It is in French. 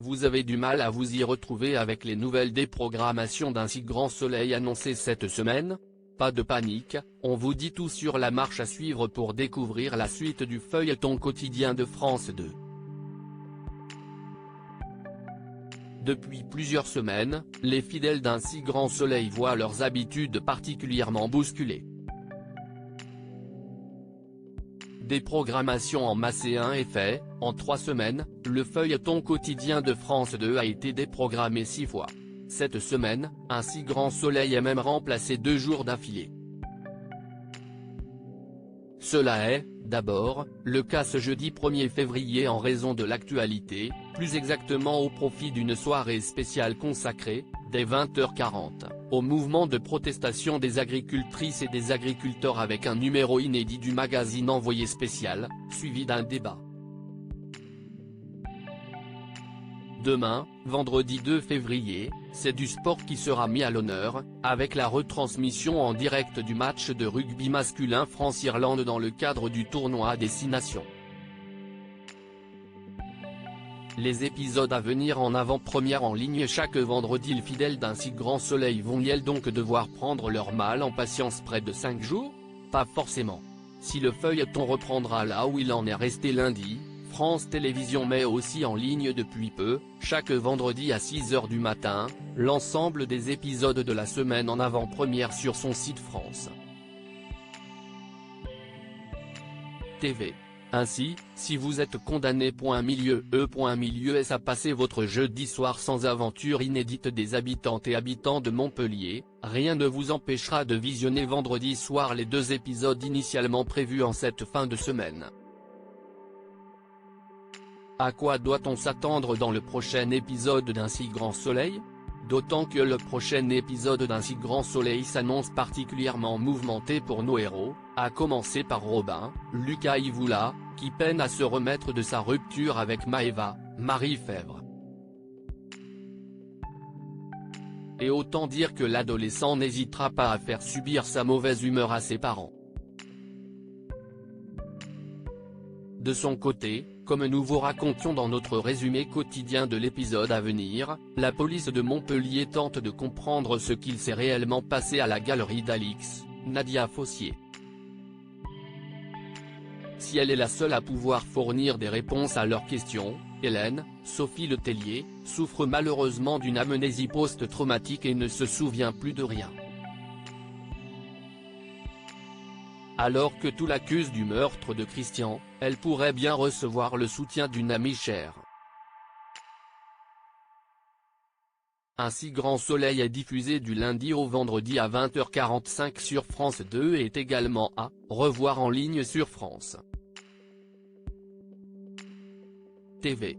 Vous avez du mal à vous y retrouver avec les nouvelles déprogrammations d'un si grand soleil annoncées cette semaine? Pas de panique, on vous dit tout sur la marche à suivre pour découvrir la suite du feuilleton quotidien de France 2. Depuis plusieurs semaines, les fidèles d'un si grand soleil voient leurs habitudes particulièrement bousculées. Déprogrammation en masse et un effet, en 3 semaines, le feuilleton quotidien de France 2 a été déprogrammé 6 fois. Cette semaine, un si grand soleil est même remplacé 2 jours d'affilée. Cela est, d'abord, le cas ce jeudi 1er février en raison de l'actualité, plus exactement au profit d'une soirée spéciale consacrée, dès 20h40, au mouvement de protestation des agricultrices et des agriculteurs avec un numéro inédit du magazine Envoyé spécial, suivi d'un débat. Demain, vendredi 2 février, c'est du sport qui sera mis à l'honneur, avec la retransmission en direct du match de rugby masculin France-Irlande dans le cadre du tournoi des 6 nations. Les épisodes à venir en avant-première en ligne chaque vendredi. Les fidèles d'un si grand soleil vont-ils donc devoir prendre leur mal en patience près de 5 jours? Pas forcément. Si le feuilleton reprendra là où il en est resté lundi, France Télévisions met aussi en ligne depuis peu, chaque vendredi à 6h du matin, l'ensemble des épisodes de la semaine en avant-première sur son site France TV. Ainsi, si vous êtes condamné à passer votre jeudi soir sans aventure inédite des habitantes et habitants de Montpellier, rien ne vous empêchera de visionner vendredi soir les 2 épisodes initialement prévus en cette fin de semaine. À quoi doit-on s'attendre dans le prochain épisode d'un si grand soleil? D'autant que le prochain épisode d'un si grand soleil s'annonce particulièrement mouvementé pour nos héros, à commencer par Robin, Lucas Ivoula, qui peine à se remettre de sa rupture avec Maëva, Marie Fèvre. Et autant dire que l'adolescent n'hésitera pas à faire subir sa mauvaise humeur à ses parents. De son côté, comme nous vous racontions dans notre résumé quotidien de l'épisode à venir, la police de Montpellier tente de comprendre ce qu'il s'est réellement passé à la galerie d'Alix, Nadia Fossier. Si elle est la seule à pouvoir fournir des réponses à leurs questions, Hélène, Sophie Letellier, souffre malheureusement d'une amnésie post-traumatique et ne se souvient plus de rien. Alors que tout l'accuse du meurtre de Christian, elle pourrait bien recevoir le soutien d'une amie chère. Un si grand soleil est diffusé du lundi au vendredi à 20h45 sur France 2 et est également à revoir en ligne sur France TV.